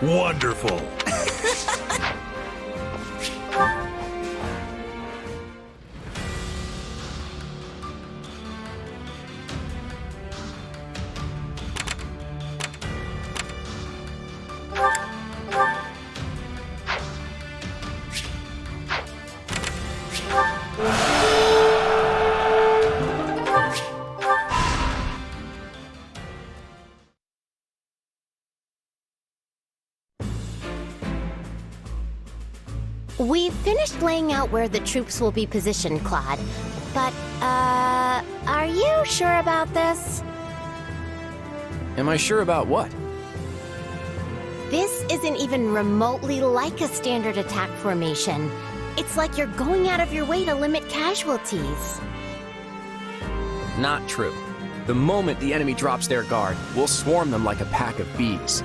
Wonderful! We've finished laying out where the troops will be positioned, Claude. But, are you sure about this? Am I sure about what? This isn't even remotely like a standard attack formation. It's like you're going out of your way to limit casualties. Not true. The moment the enemy drops their guard, we'll swarm them like a pack of bees.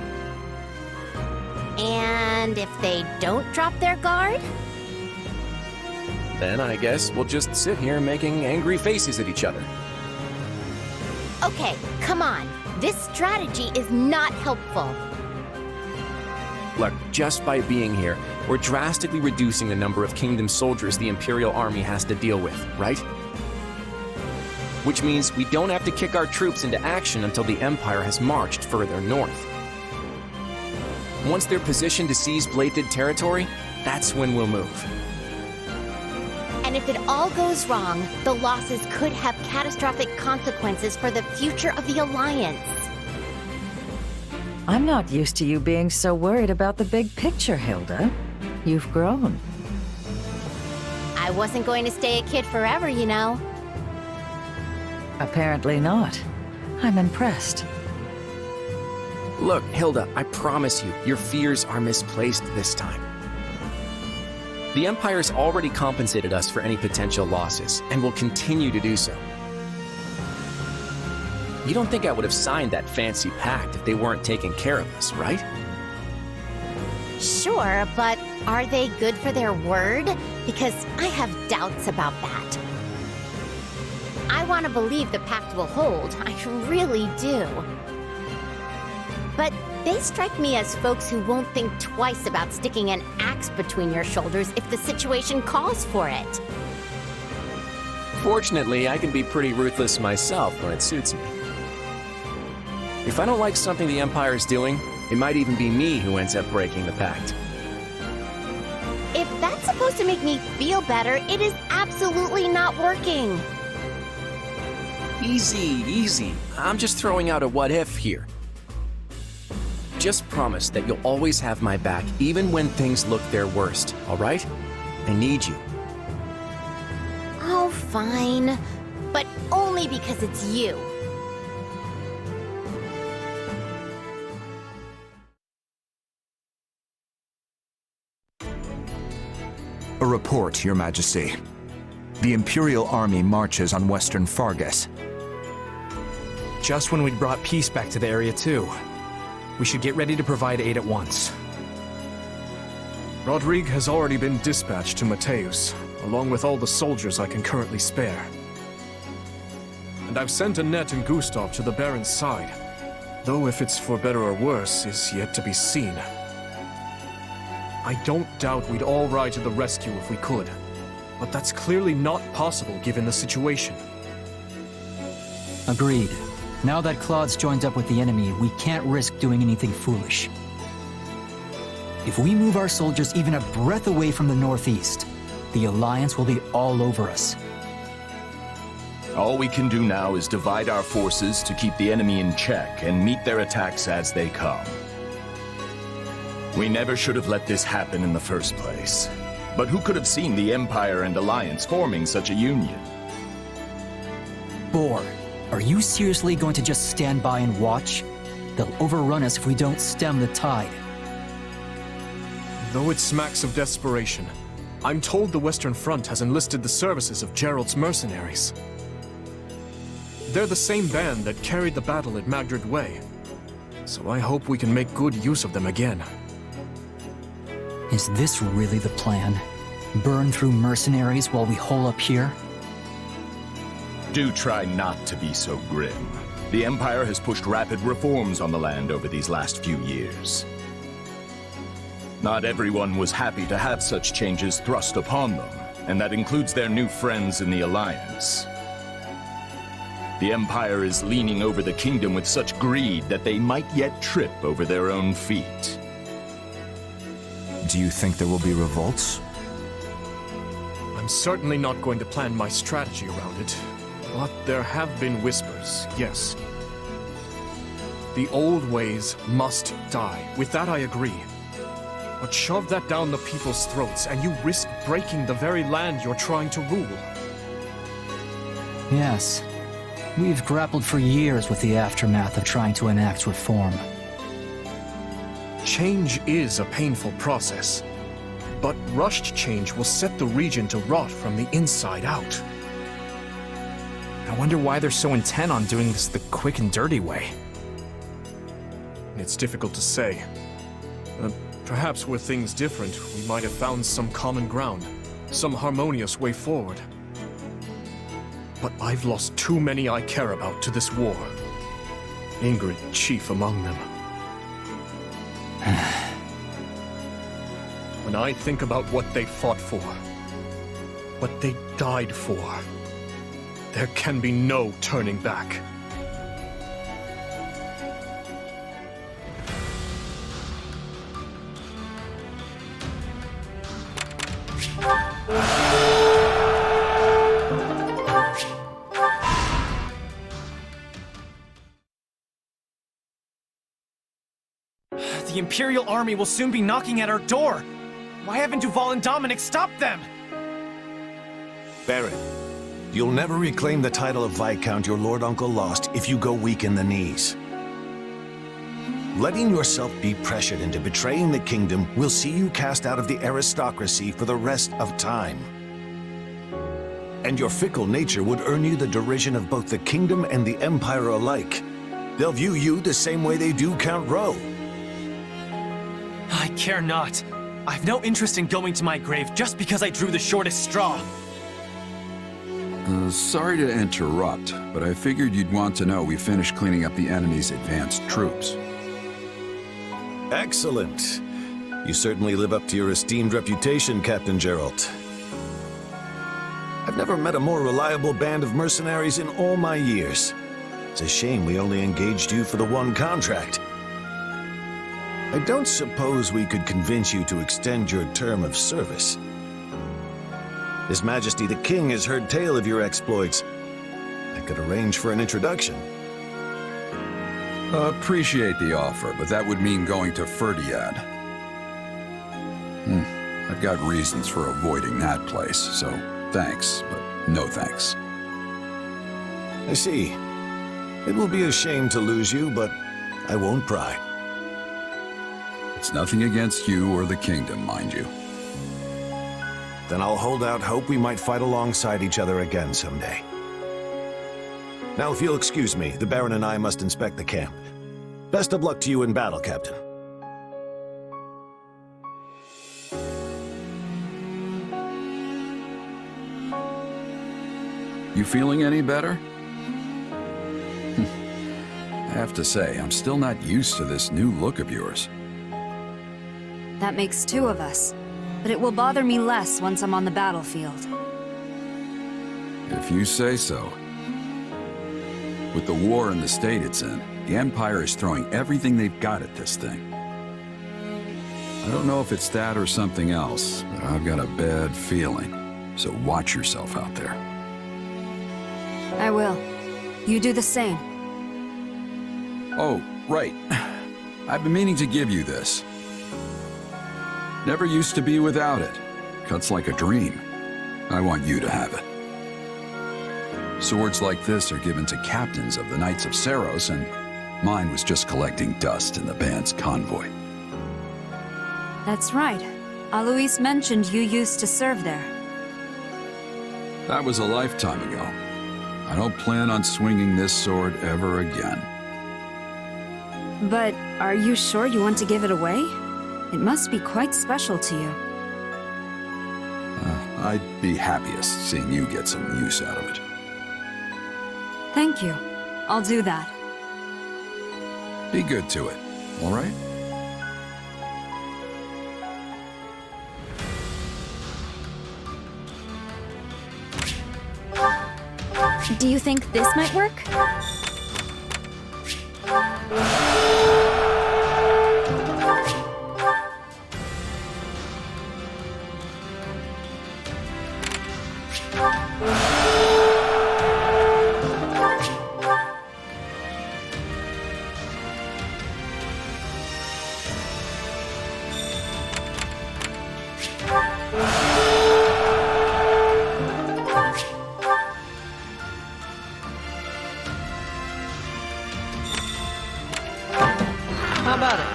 And if they don't drop their guard? Then I guess we'll just sit here making angry faces at each other. Okay, come on. This strategy is not helpful. Look, just by being here, we're drastically reducing the number of Kingdom soldiers the Imperial Army has to deal with, right? Which means we don't have to kick our troops into action until the Empire has marched further north. Once they're positioned to seize Bladed territory, that's when we'll move. And if it all goes wrong, the losses could have catastrophic consequences for the future of the Alliance. I'm not used to you being so worried about the big picture, Hilda. You've grown. I wasn't going to stay a kid forever, you know. Apparently not. I'm impressed. Look, Hilda, I promise you, your fears are misplaced this time. The Empire's already compensated us for any potential losses, and will continue to do so. You don't think I would have signed that fancy pact if they weren't taking care of us, right? Sure, but are they good for their word? Because I have doubts about that. I want to believe the pact will hold, I really do. But they strike me as folks who won't think twice about sticking an axe between your shoulders if the situation calls for it. Fortunately, I can be pretty ruthless myself when it suits me. If I don't like something the Empire's doing, it might even be me who ends up breaking the pact. If that's supposed to make me feel better, it is absolutely not working. Easy, easy. I'm just throwing out a what-if here. Just promise that you'll always have my back, even when things look their worst, all right? I need you. Oh, fine. But only because it's you. A report, Your Majesty. The Imperial Army marches on Western Fargus. Just when we'd brought peace back to the area, too. We should get ready to provide aid at once. Rodrigue has already been dispatched to Mateus, along with all the soldiers I can currently spare. And I've sent Annette and Gustav to the Baron's side, though if it's for better or worse is yet to be seen. I don't doubt we'd all ride to the rescue if we could, but that's clearly not possible given the situation. Agreed. Now that Claude's joined up with the enemy, we can't risk doing anything foolish. If we move our soldiers even a breath away from the northeast, the Alliance will be all over us. All we can do now is divide our forces to keep the enemy in check and meet their attacks as they come. We never should have let this happen in the first place. But who could have seen the Empire and Alliance forming such a union? Boar, are you seriously going to just stand by and watch? They'll overrun us if we don't stem the tide. Though it smacks of desperation, I'm told the Western Front has enlisted the services of Gerald's mercenaries. They're the same band that carried the battle at Magdred Way, so I hope we can make good use of them again. Is this really the plan? Burn through mercenaries while we hole up here? Do try not to be so grim. The Empire has pushed rapid reforms on the land over these last few years. Not everyone was happy to have such changes thrust upon them, and that includes their new friends in the Alliance. The Empire is leaning over the kingdom with such greed that they might yet trip over their own feet. Do you think there will be revolts? I'm certainly not going to plan my strategy around it, but there have been whispers, yes. The old ways must die. With that I agree. But shove that down the people's throats, and you risk breaking the very land you're trying to rule. Yes. We've grappled for years with the aftermath of trying to enact reform. Change is a painful process, but rushed change will set the region to rot from the inside out. I wonder why they're so intent on doing this the quick and dirty way. It's difficult to say. Perhaps were things different, we might have found some common ground, some harmonious way forward. But I've lost too many I care about to this war. Ingrid chief among them. When I think about what they fought for, what they died for, there can be no turning back. The Imperial army will soon be knocking at our door. Why haven't Duval and Dominic stopped them? Baron, you'll never reclaim the title of Viscount your Lord Uncle lost if you go weak in the knees. Letting yourself be pressured into betraying the kingdom will see you cast out of the aristocracy for the rest of time. And your fickle nature would earn you the derision of both the kingdom and the Empire alike. They'll view you the same way they do Count Rowe. I care not. I've no interest in going to my grave just because I drew the shortest straw. Sorry to interrupt, but I figured you'd want to know we finished cleaning up the enemy's advanced troops. Excellent. You certainly live up to your esteemed reputation, Captain Geralt. I've never met a more reliable band of mercenaries in all my years. It's a shame we only engaged you for the one contract. I don't suppose we could convince you to extend your term of service. His Majesty the King has heard tale of your exploits. I could arrange for an introduction. Appreciate the offer, but that would mean going to Ferdiad. I've got reasons for avoiding that place, so thanks, but no thanks. I see. It will be a shame to lose you, but I won't pry. It's nothing against you or the kingdom, mind you. Then I'll hold out hope we might fight alongside each other again someday. Now, if you'll excuse me, the Baron and I must inspect the camp. Best of luck to you in battle, Captain. You feeling any better? I have to say, I'm still not used to this new look of yours. That makes two of us. But it will bother me less once I'm on the battlefield. If you say so. With the war and the state it's in, the Empire is throwing everything they've got at this thing. I don't know if it's that or something else, but I've got a bad feeling. So watch yourself out there. I will. You do the same. Oh, right. I've been meaning to give you this. Never used to be without it. Cuts like a dream. I want you to have it. Swords like this are given to captains of the Knights of Saros, and mine was just collecting dust in the band's convoy. That's right. Alois mentioned you used to serve there. That was a lifetime ago. I don't plan on swinging this sword ever again. But are you sure you want to give it away? It must be quite special to you. I'd be happiest seeing you get some use out of it. Thank you. I'll do that. Be good to it, all right? Do you think this might work? How about it?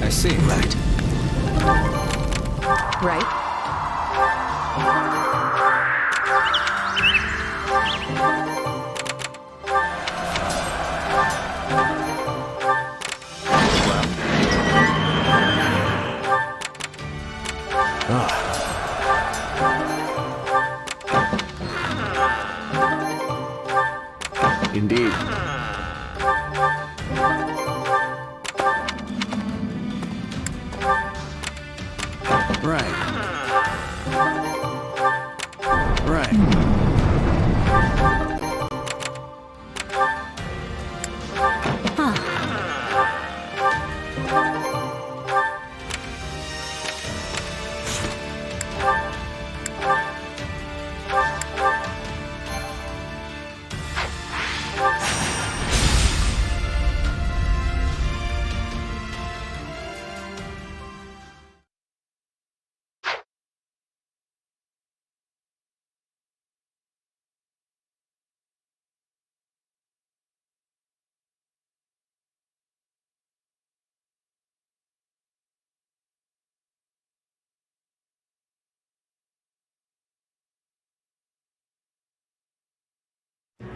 I see. Right. Right. Indeed. Right. Right.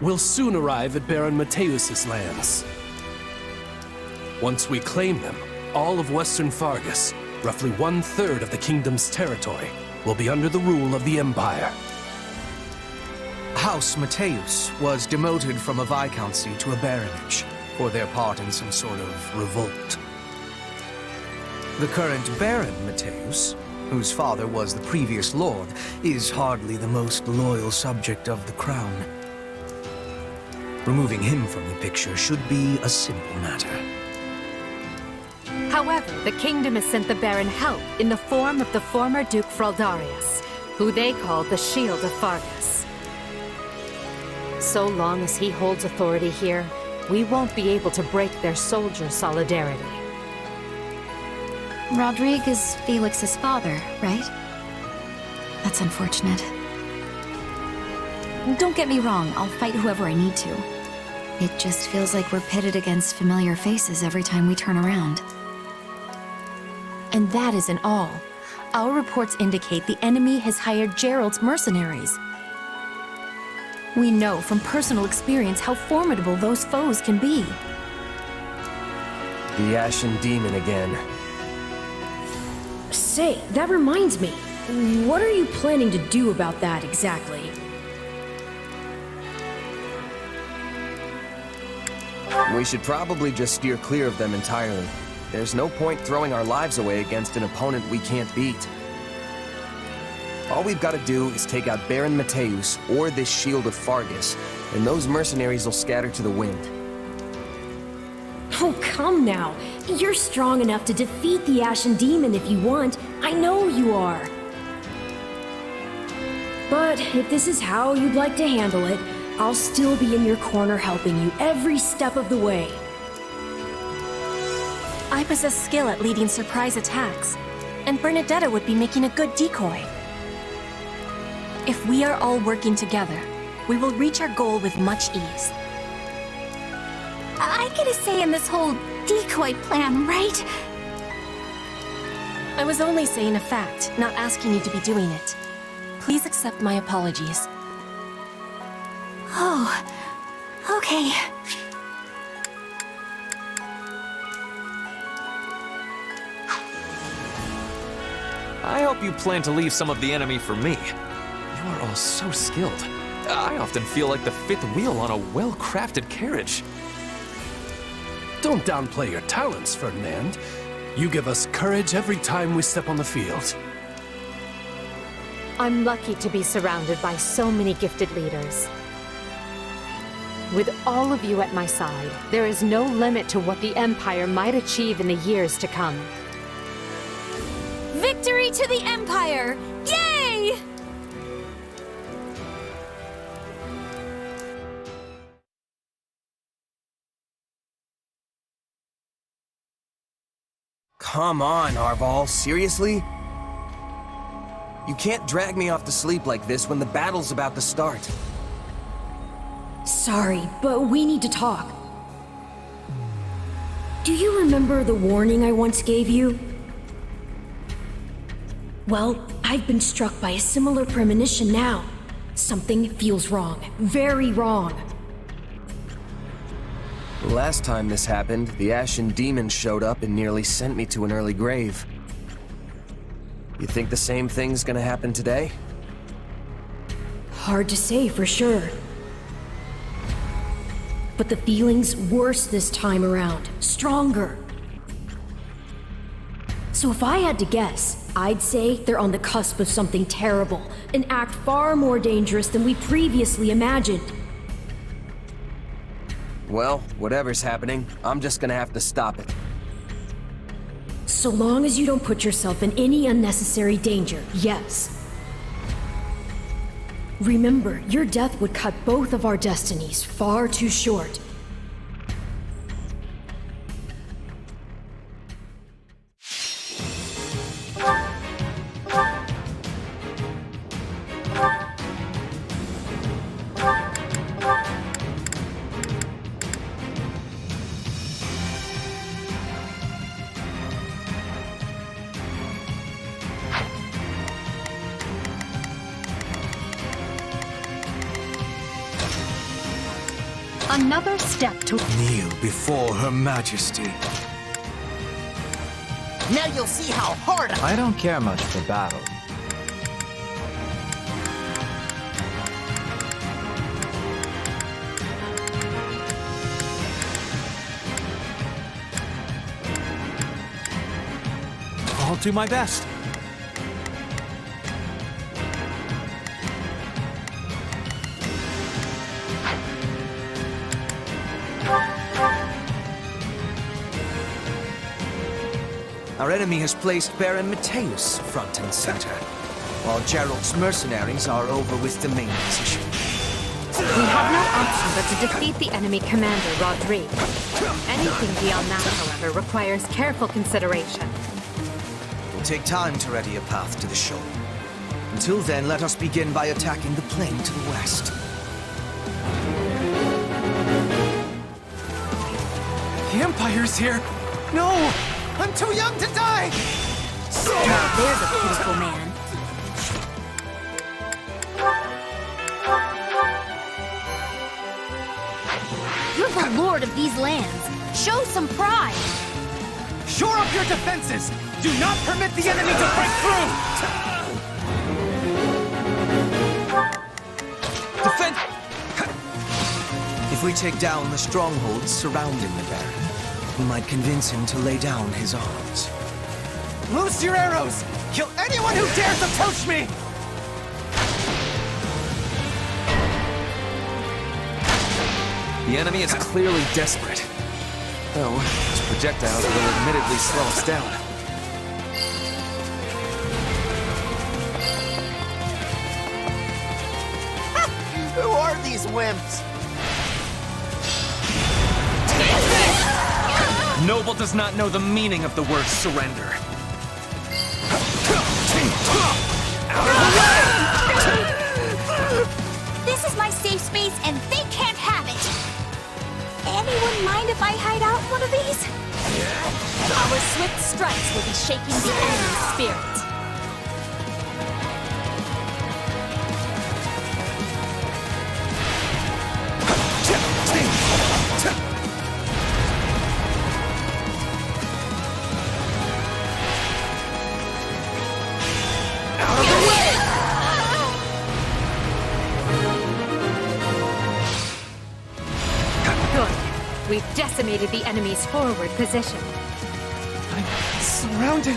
We'll soon arrive at Baron Mateus's lands. Once we claim them, all of Western Fargus, roughly 1/3 of the kingdom's territory, will be under the rule of the Empire. House Mateus was demoted from a viscountcy to a baronage for their part in some sort of revolt. The current Baron Mateus, whose father was the previous lord, is hardly the most loyal subject of the crown. Removing him from the picture should be a simple matter. However, the kingdom has sent the Baron help in the form of the former Duke Fraldarius, who they call the Shield of Fargus. So long as he holds authority here, we won't be able to break their soldier solidarity. Rodrigue is Felix's father, right? That's unfortunate. Don't get me wrong, I'll fight whoever I need to. It just feels like we're pitted against familiar faces every time we turn around. And that isn't all. Our reports indicate the enemy has hired Gerald's mercenaries. We know from personal experience how formidable those foes can be. The Ashen Demon again. Say, that reminds me. What are you planning to do about that exactly? We should probably just steer clear of them entirely. There's no point throwing our lives away against an opponent we can't beat. All we've got to do is take out Baron Mateus or this Shield of Fargus, and those mercenaries will scatter to the wind. Oh, come now. You're strong enough to defeat the Ashen Demon if you want. I know you are. But if this is how you'd like to handle it, I'll still be in your corner helping you every step of the way. I possess skill at leading surprise attacks, and Bernadetta would be making a good decoy. If we are all working together, we will reach our goal with much ease. I get a say in this whole decoy plan, right? I was only saying a fact, not asking you to be doing it. Please accept my apologies. Oh, okay. I hope you plan to leave some of the enemy for me. You are all so skilled. I often feel like the fifth wheel on a well-crafted carriage. Don't downplay your talents, Ferdinand. You give us courage every time we step on the field. I'm lucky to be surrounded by so many gifted leaders. With all of you at my side, there is no limit to what the Empire might achieve in the years to come. Victory to the Empire! Yay! Come on, Arval, seriously? You can't drag me off to sleep like this when the battle's about to start. Sorry, but we need to talk. Do you remember the warning I once gave you? Well, I've been struck by a similar premonition now. Something feels wrong. Very wrong. The last time this happened, the Ashen Demon showed up and nearly sent me to an early grave. You think the same thing's gonna happen today? Hard to say for sure. But the feeling's worse this time around. Stronger. So if I had to guess, I'd say they're on the cusp of something terrible. An act far more dangerous than we previously imagined. Well, whatever's happening, I'm just gonna have to stop it. So long as you don't put yourself in any unnecessary danger, yes. Remember, your death would cut both of our destinies far too short. Another step to kneel before Her Majesty. Now you'll see how hard I don't care much for battle. I'll do my best. Our enemy has placed Baron Mateus front and center, while Gerald's mercenaries are over with the main position. We have no option but to defeat the enemy commander, Rodrigue. Anything beyond that, however, requires careful consideration. It will take time to ready a path to the shore. Until then, let us begin by attacking the plain to the west. The Empire's here! No! I'm too young to die! Now there's a pitiful man. You're the lord of these lands. Show some pride. Shore up your defenses! Do not permit the enemy to break through! Defend! If we take down the strongholds surrounding the Baron, we might convince him to lay down his arms. Loose your arrows! Kill anyone who dares approach me! The enemy is clearly desperate. Though, his projectiles will admittedly slow us down. Who are these wimps? Noble does not know the meaning of the word surrender. This is my safe space and they can't have it. Anyone mind if I hide out one of these? Our swift strikes will be shaking the enemy's spirit. We've decimated the enemy's forward position. I'm surrounded.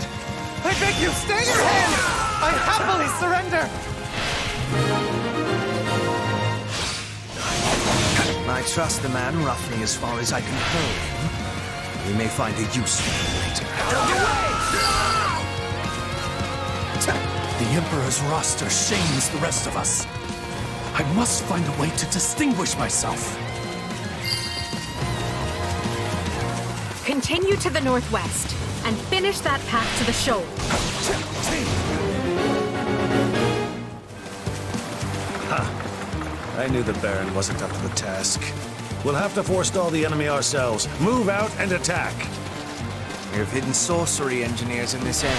I beg you, stay your hand! I happily surrender! trust the man roughly as far as I can hurl him, we may find a use for him later. The Emperor's roster shames the rest of us. I must find a way to distinguish myself. Continue to the northwest and finish that path to the shoal. I knew the Baron wasn't up to the task. We'll have to forestall the enemy ourselves. Move out and attack. We have hidden sorcery engineers in this area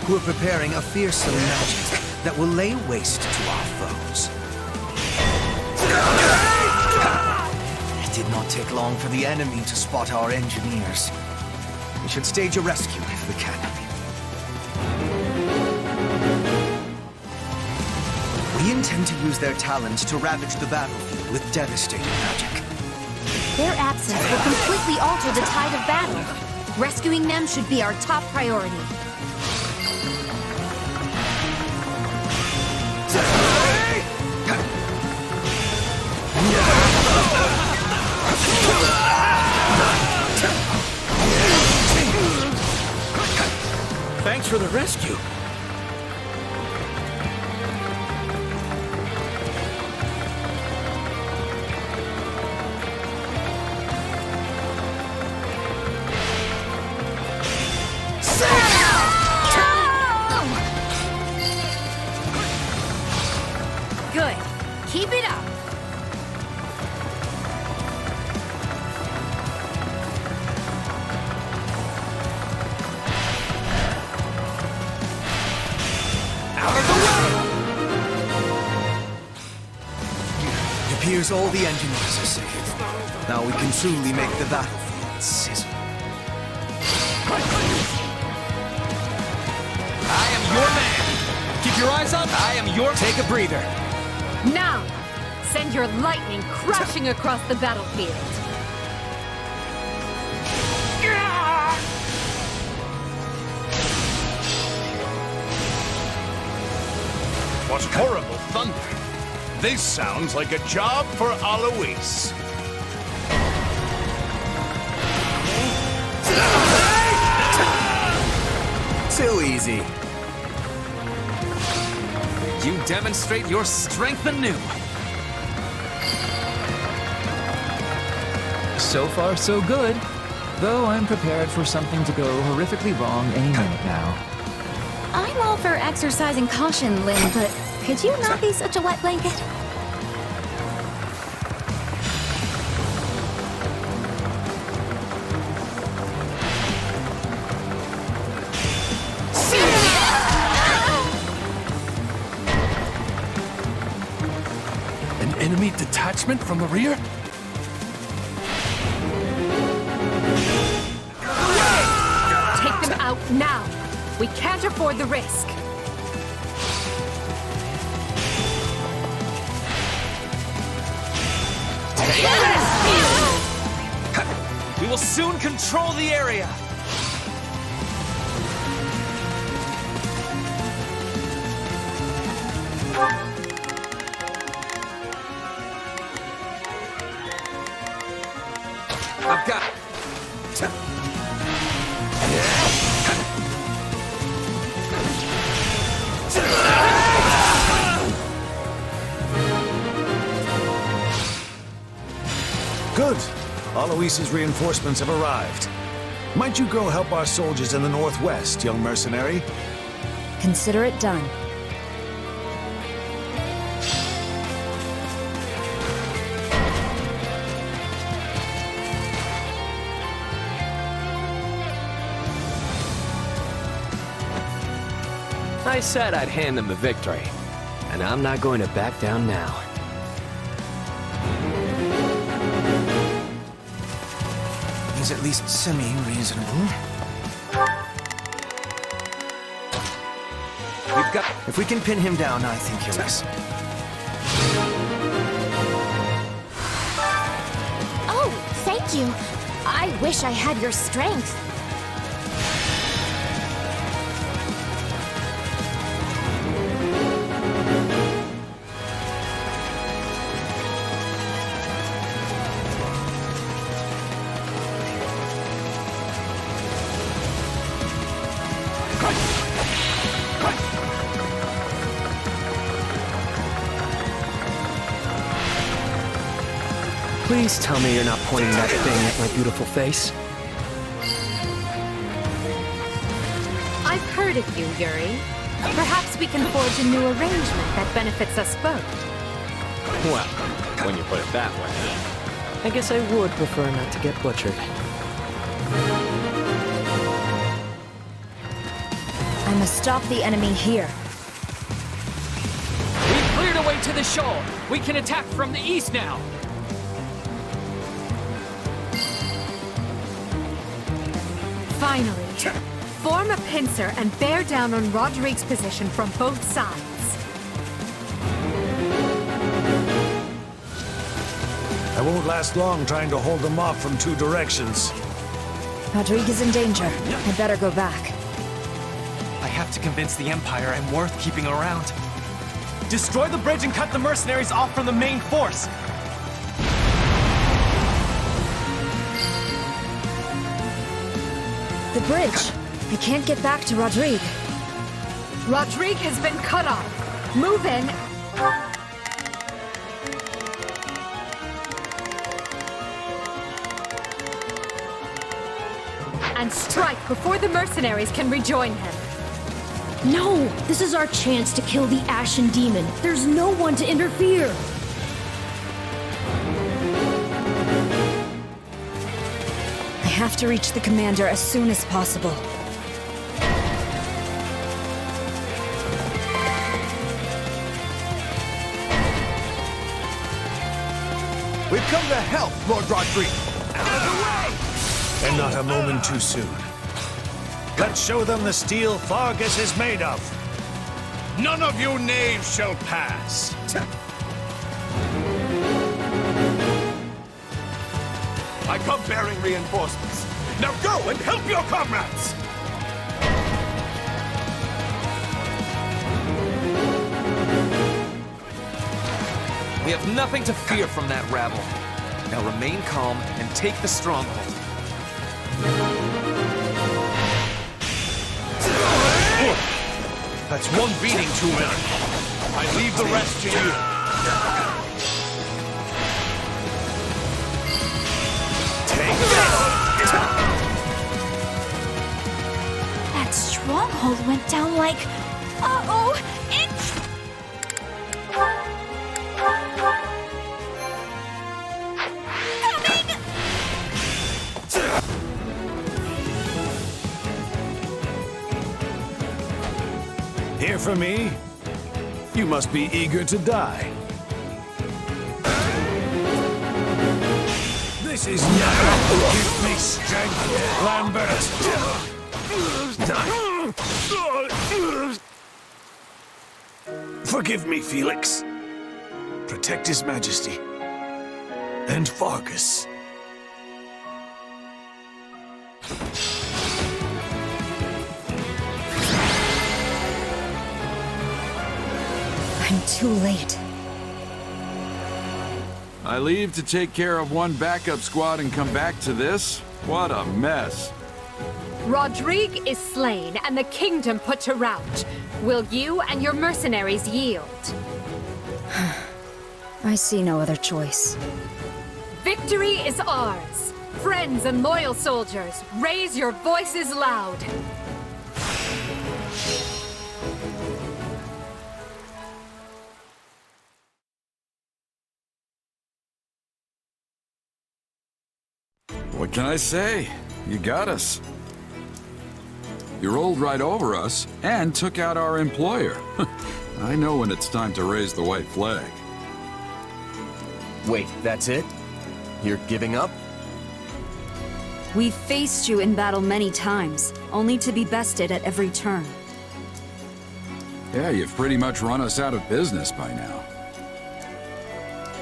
who are preparing a fearsome magic that will lay waste to our foes. It did not take long for the enemy to spot our engineers. We should stage a rescue if we can. We intend to use their talent to ravage the battlefield with devastating magic. Their absence will completely alter the tide of battle. Rescuing them should be our top priority. Thanks for the rescue. Good. Keep it up. It appears all the engineers are safe. Now we can truly make the battlefield sizzle. I am your man! Keep your eyes up, I am your... Take a breather. Now, send your lightning crashing across the battlefield. What horrible thunder! This sounds like a job for Alois. Too easy. You demonstrate your strength anew. So far, so good. Though I'm prepared for something to go horrifically wrong any minute now. I'm all for exercising caution, Lynn, but could you not be such a wet blanket? An enemy detachment from the rear? Take them out now. We can't afford the risk. We will soon control the area. I've got... Good. Alois's reinforcements have arrived. Might you go help our soldiers in the northwest, young mercenary? Consider it done. I said I'd hand them the victory, and I'm not going to back down now. He's at least semi-reasonable. We've got... If we can pin him down, I think he'll listen. Oh, thank you. I wish I had your strength. Please tell me you're not pointing that thing at my beautiful face. I've heard of you, Yuri. Perhaps we can forge a new arrangement that benefits us both. Well, when you put it that way. I guess I would prefer not to get butchered. I must stop the enemy here. We've cleared a way to the shoal. We can attack from the east now. Finally. Form a pincer and bear down on Rodrigue's position from both sides. I won't last long trying to hold them off from two directions. Rodrigue is in danger. I better go back. I have to convince the Empire I'm worth keeping around. Destroy the bridge and cut the mercenaries off from the main force. The bridge. I can't get back to Rodrigue. Rodrigue has been cut off. Move in. And strike before the mercenaries can rejoin him. No! This is our chance to kill the Ashen Demon. There's no one to interfere. I have to reach the commander as soon as possible. We've come to help, Lord Rodrigue. Out of the way! And not a moment too soon. Let's show them the steel Fargus is made of. None of you knaves shall pass. I come bearing reinforcements. Now go and help your comrades! We have nothing to fear from that rabble. Now remain calm and take the stronghold. That's one beating too many. I leave the rest to you. Take this! That stronghold went down like... Uh-oh! It's... Here for me? You must be eager to die. This is not give me strength, Lambert. Forgive me, Felix. Protect His Majesty. And Fargus. I'm too late. I leave to take care of one backup squad and come back to this? What a mess. Rodrigue is slain and the kingdom put to rout. Will you and your mercenaries yield? I see no other choice. Victory is ours. Friends and loyal soldiers, raise your voices loud. What can I say? You got us. You rolled right over us and took out our employer. I know when it's time to raise the white flag. Wait, that's it? You're giving up? We've faced you in battle many times, only to be bested at every turn. Yeah, you've pretty much run us out of business by now.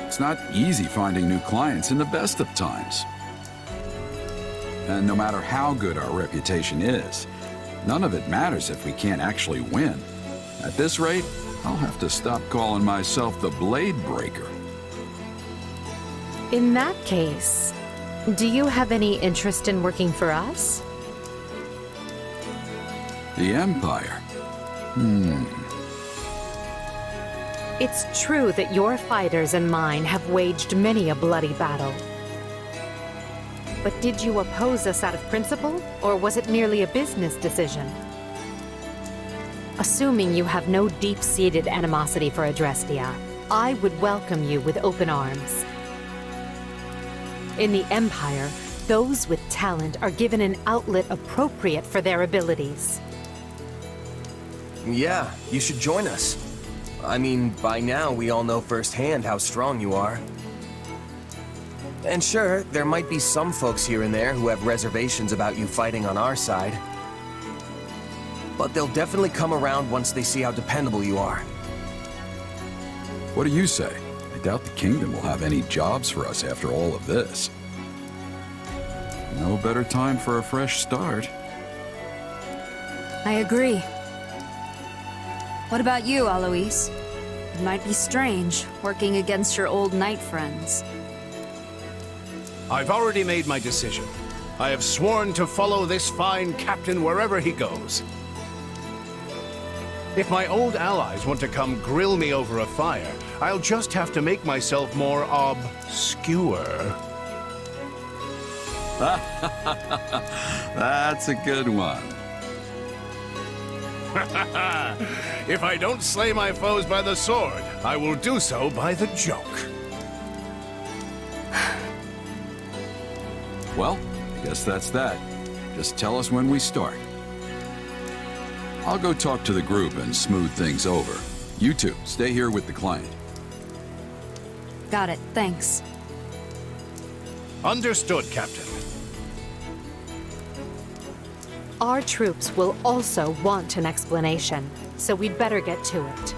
It's not easy finding new clients in the best of times. And no matter how good our reputation is, none of it matters if we can't actually win. At this rate, I'll have to stop calling myself the Blade Breaker. In that case, do you have any interest in working for us? The Empire? It's true that your fighters and mine have waged many a bloody battle. But did you oppose us out of principle, or was it merely a business decision? Assuming you have no deep-seated animosity for Adrestia, I would welcome you with open arms. In the Empire, those with talent are given an outlet appropriate for their abilities. Yeah, you should join us. I mean, by now we all know firsthand how strong you are. And sure, there might be some folks here and there who have reservations about you fighting on our side. But they'll definitely come around once they see how dependable you are. What do you say? I doubt the kingdom will have any jobs for us after all of this. No better time for a fresh start. I agree. What about you, Alois? It might be strange, working against your old knight friends. I've already made my decision. I have sworn to follow this fine captain wherever he goes. If my old allies want to come grill me over a fire, I'll just have to make myself more obscure. That's a good one. If I don't slay my foes by the sword, I will do so by the joke. Well, I guess that's that. Just tell us when we start. I'll go talk to the group and smooth things over. You two, stay here with the client. Got it, thanks. Understood, Captain. Our troops will also want an explanation, so we'd better get to it.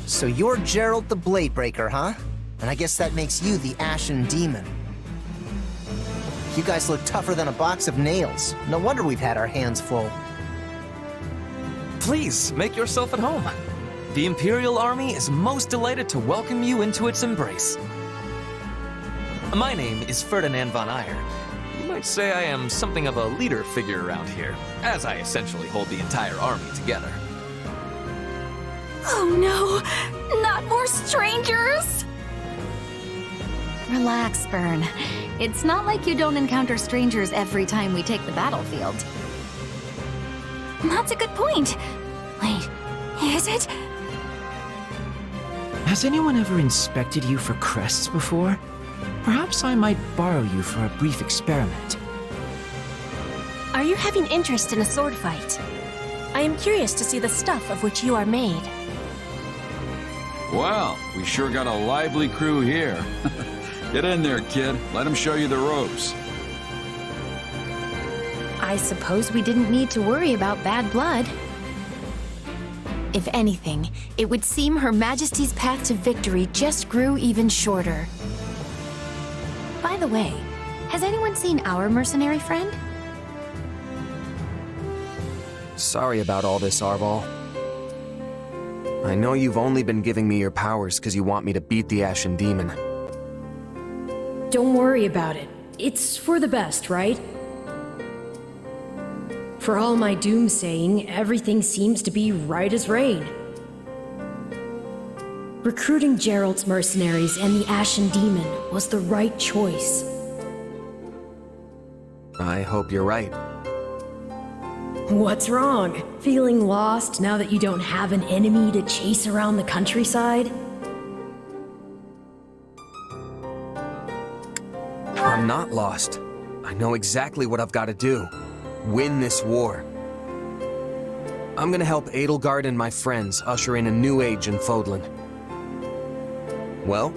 So you're Gerald the Bladebreaker, huh? And I guess that makes you the Ashen Demon. You guys look tougher than a box of nails. No wonder we've had our hands full. Please, make yourself at home. The Imperial Army is most delighted to welcome you into its embrace. My name is Ferdinand von Ayer. You might say I am something of a leader figure around here, as I essentially hold the entire army together. Oh no! Not more strangers! Relax, Bern. It's not like you don't encounter strangers every time we take the battlefield. That's a good point. Wait, is it? Has anyone ever inspected you for crests before? Perhaps I might borrow you for a brief experiment. Are you having interest in a sword fight? I am curious to see the stuff of which you are made. Well, we sure got a lively crew here. Get in there, kid. Let him show you the ropes. I suppose we didn't need to worry about bad blood. If anything, it would seem Her Majesty's path to victory just grew even shorter. By the way, has anyone seen our mercenary friend? Sorry about all this, Arval. I know you've only been giving me your powers because you want me to beat the Ashen Demon. Don't worry about it. It's for the best, right? For all my doomsaying, everything seems to be right as rain. Recruiting Gerald's mercenaries and the Ashen Demon was the right choice. I hope you're right. What's wrong? Feeling lost now that you don't have an enemy to chase around the countryside? I'm not lost. I know exactly what I've got to do. Win this war. I'm gonna help Edelgard and my friends usher in a new age in Fodlan. Well,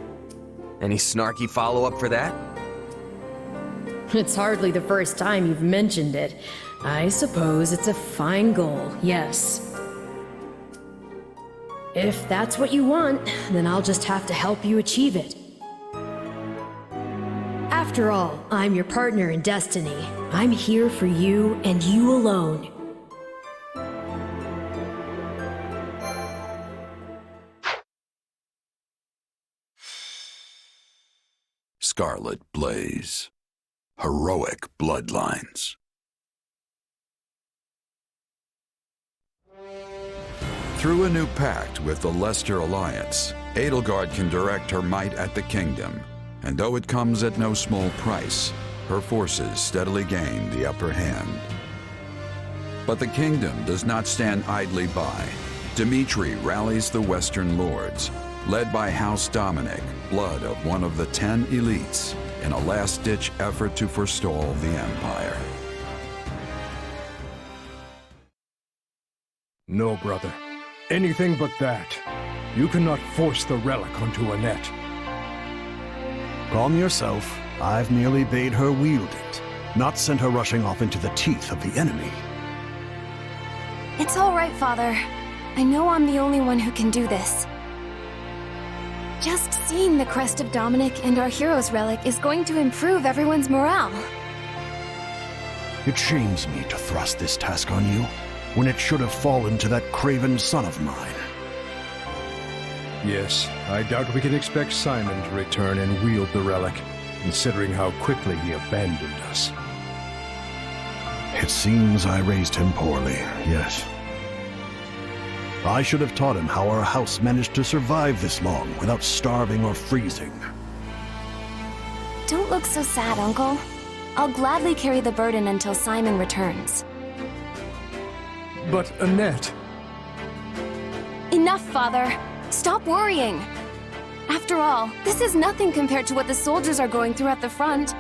any snarky follow-up for that? It's hardly the first time you've mentioned it. I suppose it's a fine goal, yes. If that's what you want, then I'll just have to help you achieve it. After all, I'm your partner in destiny. I'm here for you and you alone. Scarlet Blaze. Heroic bloodlines. Through a new pact with the Leicester Alliance, Edelgard can direct her might at the kingdom, and though it comes at no small price, her forces steadily gain the upper hand. But the kingdom does not stand idly by. Dimitri rallies the Western Lords, led by House Dominic, blood of one of the 10 elites, in a last-ditch effort to forestall the Empire. No, brother. Anything but that. You cannot force the relic onto Annette. Calm yourself. I've merely bade her wield it, not sent her rushing off into the teeth of the enemy. It's all right, Father. I know I'm the only one who can do this. Just seeing the crest of Dominic and our hero's relic is going to improve everyone's morale. It shames me to thrust this task on you, when it should have fallen to that craven son of mine. Yes, I doubt we can expect Simon to return and wield the relic, considering how quickly he abandoned us. It seems I raised him poorly, yes. I should have taught him how our house managed to survive this long without starving or freezing. Don't look so sad, Uncle. I'll gladly carry the burden until Simon returns. But Annette... Enough, Father. Stop worrying. After all, this is nothing compared to what the soldiers are going through at the front.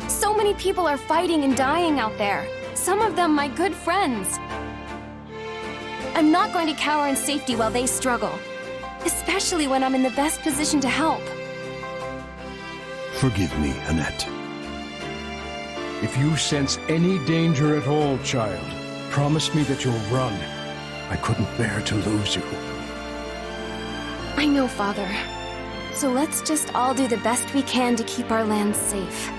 So many people are fighting and dying out there. Some of them my good friends. I'm not going to cower in safety while they struggle, especially when I'm in the best position to help. Forgive me, Annette. If you sense any danger at all, child, promise me that you'll run. I couldn't bear to lose you. I know, Father. So let's just all do the best we can to keep our land safe.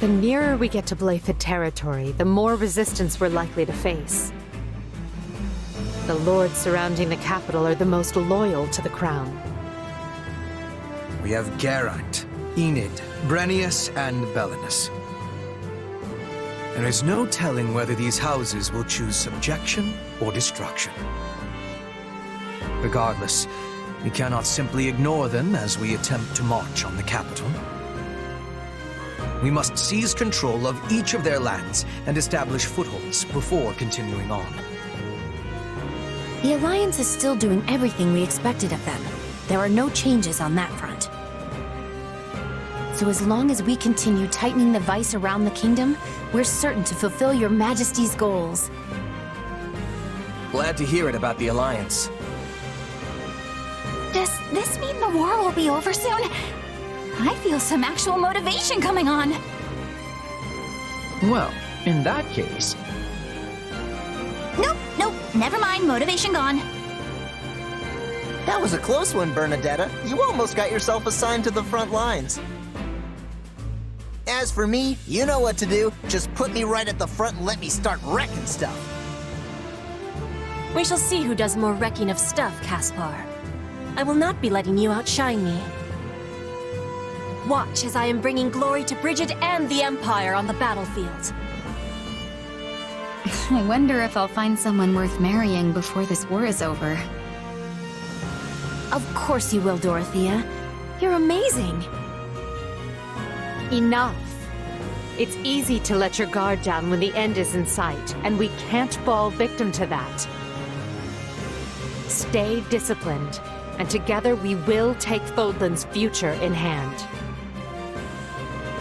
The nearer we get to Blythe territory, the more resistance we're likely to face. The lords surrounding the capital are the most loyal to the crown. We have Geraint, Enid, Brennius, and Belinus. There is no telling whether these houses will choose subjection or destruction. Regardless, we cannot simply ignore them as we attempt to march on the capital. We must seize control of each of their lands and establish footholds before continuing on. The Alliance is still doing everything we expected of them. There are no changes on that front. So as long as we continue tightening the vice around the kingdom, we're certain to fulfill your Majesty's goals. Glad to hear it about the Alliance. Does this mean the war will be over soon? I feel some actual motivation coming on. Well, in that case... Nope, never mind, motivation gone. That was a close one, Bernadetta. You almost got yourself assigned to the front lines. As for me, you know what to do. Just put me right at the front and let me start wrecking stuff. We shall see who does more wrecking of stuff, Caspar. I will not be letting you outshine me. Watch as I am bringing glory to Bridget and the Empire on the battlefield. I wonder if I'll find someone worth marrying before this war is over. Of course you will, Dorothea. You're amazing. Enough. It's easy to let your guard down when the end is in sight, and we can't fall victim to that. Stay disciplined, and together we will take Fodlan's future in hand.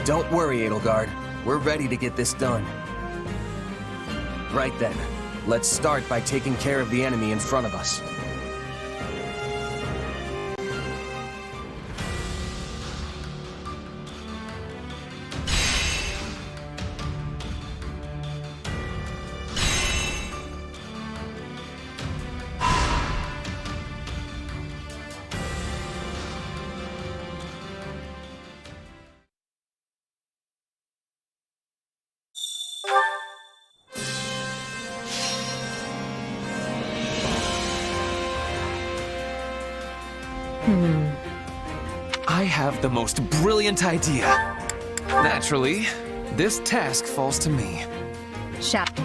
Don't worry, Edelgard. We're ready to get this done. Right then, let's start by taking care of the enemy in front of us. I have the most brilliant idea. Naturally, this task falls to me. Shap.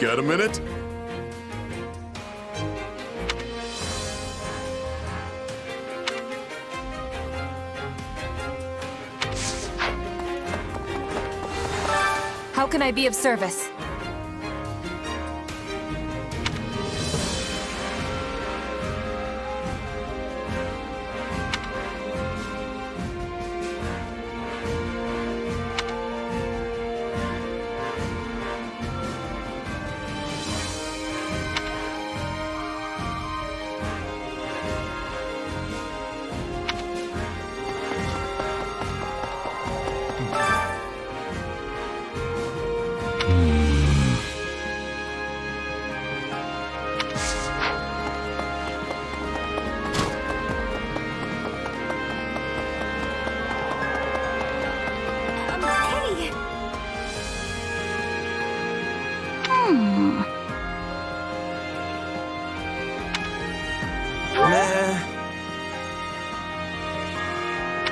Got a minute? How can I be of service?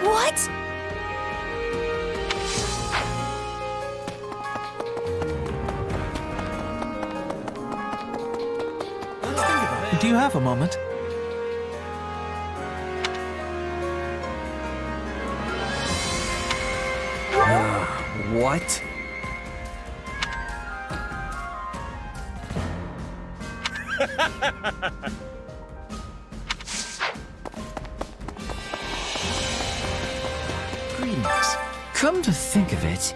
What? Do you have a moment? What? Greetings. Come to think of it,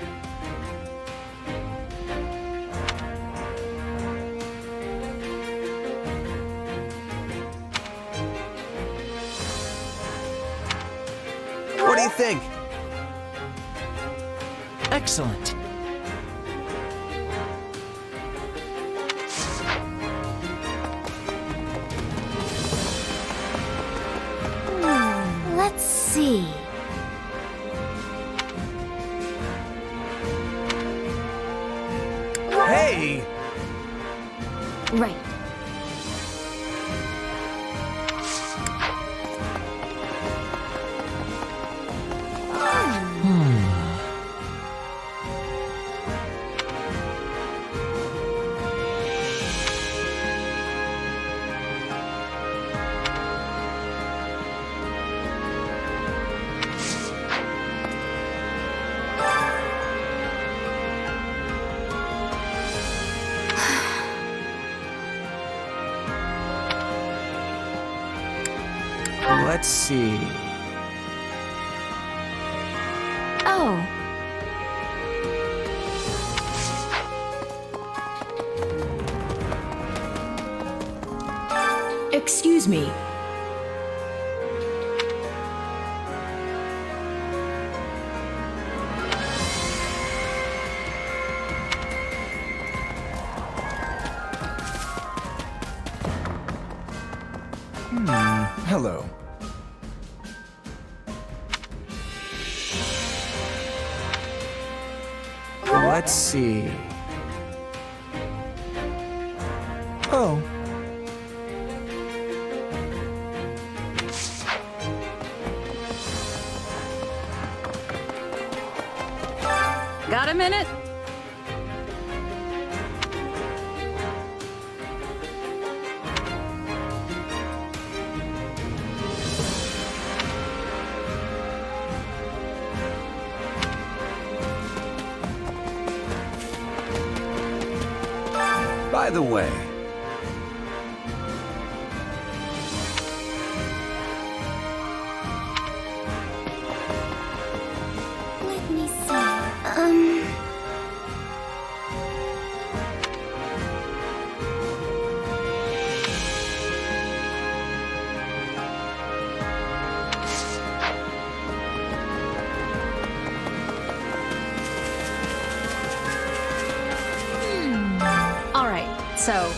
What do you think? excellent. Let's see. Hey! Right. Let's see. Oh. Excuse me. Hello. Let's see. Oh. Got a minute? By the way, Let me see. All right, so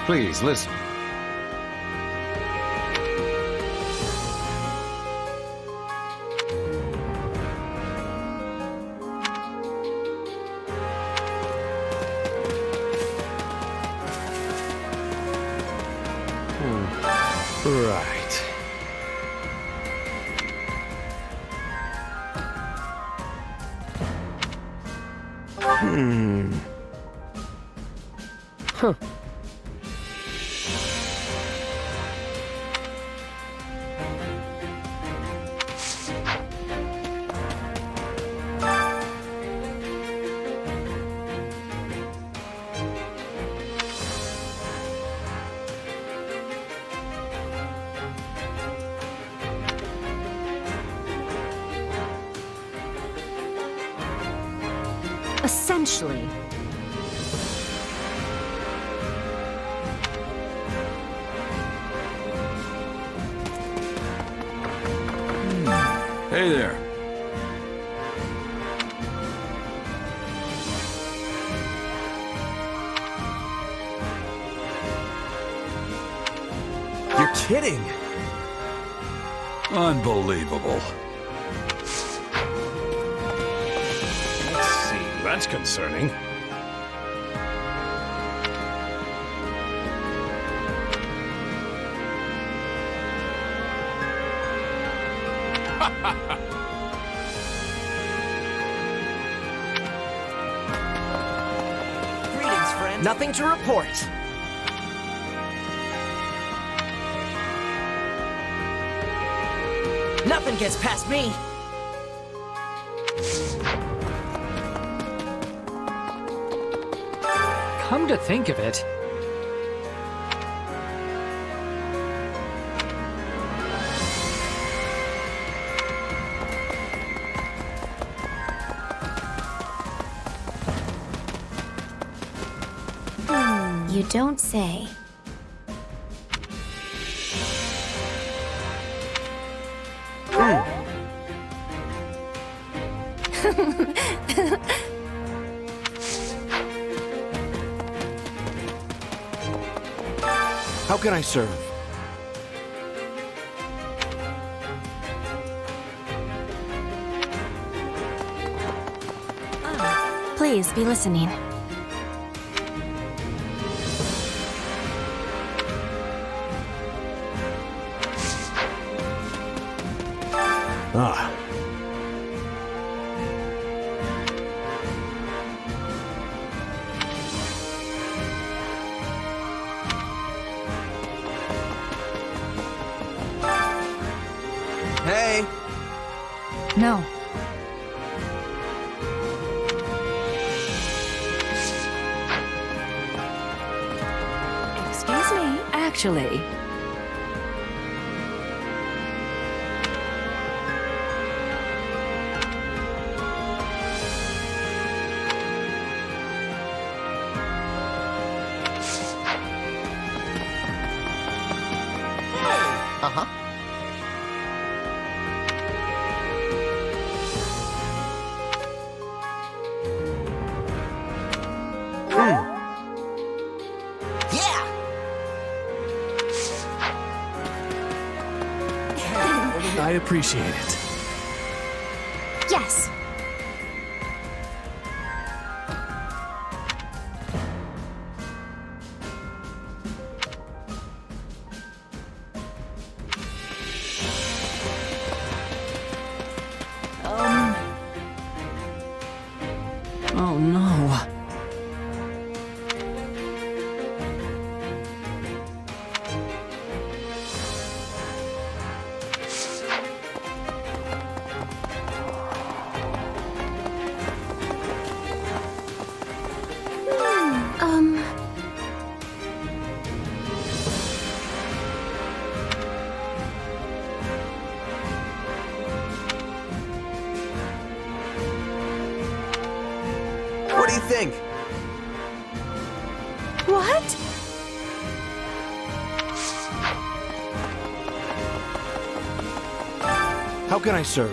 Please listen. Right. Huh. Essentially. Hey there. You're kidding. Unbelievable. Let's see, that's concerning. Greetings, friend. Nothing to report. Nothing gets past me. Come to think of it, You don't say. How can I serve? Please be listening. Ah. Hey. No. Excuse me, actually. Uh-huh. Yeah! I appreciate it. Yes. Oh no. What do you think? What? How can I serve?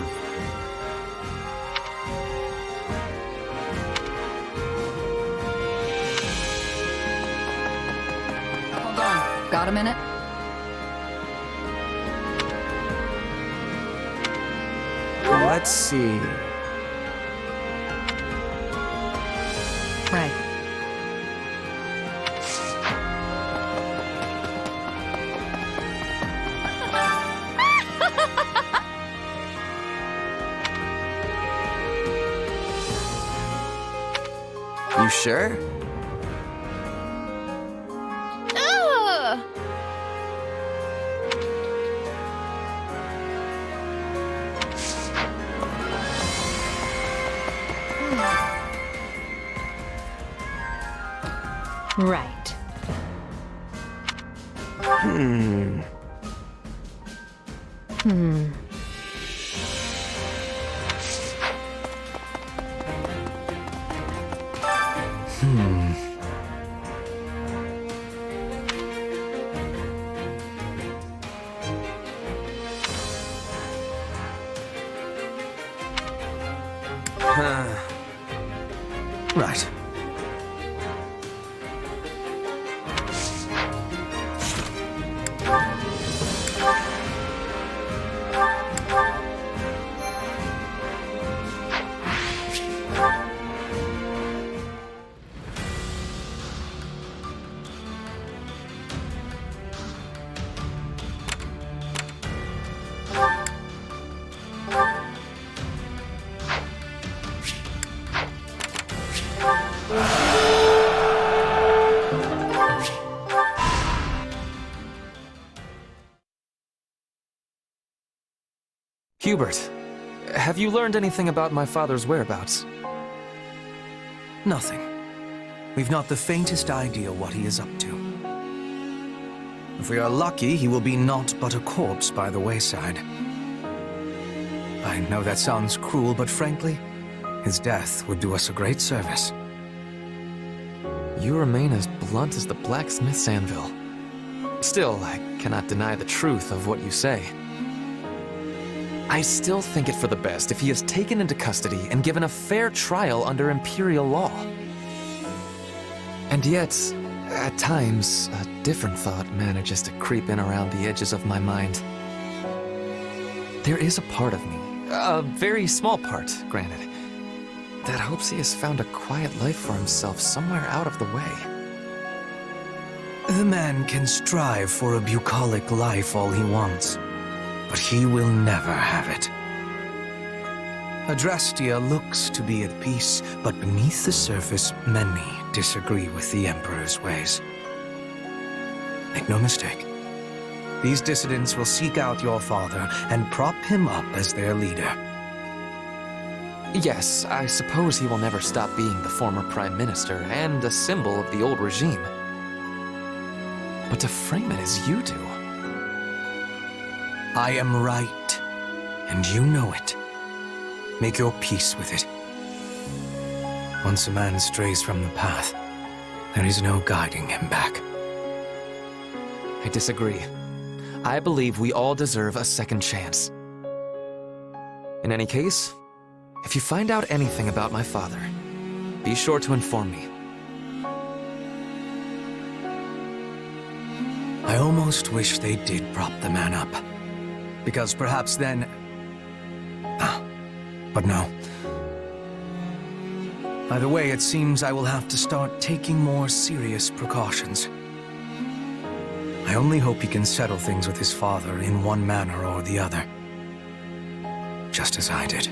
Hold on. Got a minute? Let's see. Right. You sure? Ugh! Right. Hmm. Right. Hubert, have you learned anything about my father's whereabouts? Nothing. We've not the faintest idea what he is up to. If we are lucky, he will be naught but a corpse by the wayside. I know that sounds cruel, but frankly, his death would do us a great service. You remain as blunt as the blacksmith's anvil. Still, I cannot deny the truth of what you say. I still think it for the best if he is taken into custody and given a fair trial under Imperial law. And yet, at times, a different thought manages to creep in around the edges of my mind. There is a part of me, a very small part, granted, that hopes he has found a quiet life for himself somewhere out of the way. The man can strive for a bucolic life all he wants, but he will never have it. Adrastia looks to be at peace, but beneath the surface, many disagree with the Emperor's ways. Make no mistake, these dissidents will seek out your father and prop him up as their leader. Yes, I suppose he will never stop being the former Prime Minister and a symbol of the old regime. But to frame it as you do... I am right, and you know it. Make your peace with it. Once a man strays from the path, there is no guiding him back. I disagree. I believe we all deserve a second chance. In any case, if you find out anything about my father, be sure to inform me. I almost wish they did prop the man up. Because perhaps then... But no. Either way, it seems I will have to start taking more serious precautions. I only hope he can settle things with his father in one manner or the other. Just as I did.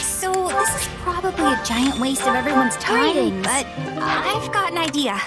So, this is probably a giant waste of everyone's time, Greetings. but I've got an idea.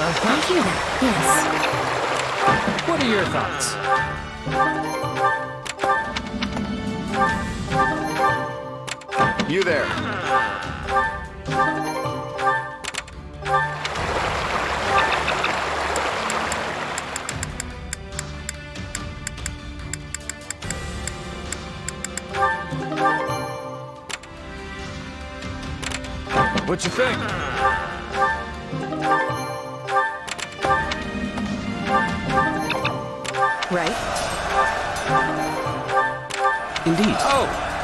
I hear that, yes. What are your thoughts? You there. what you think. Right? Indeed. Oh!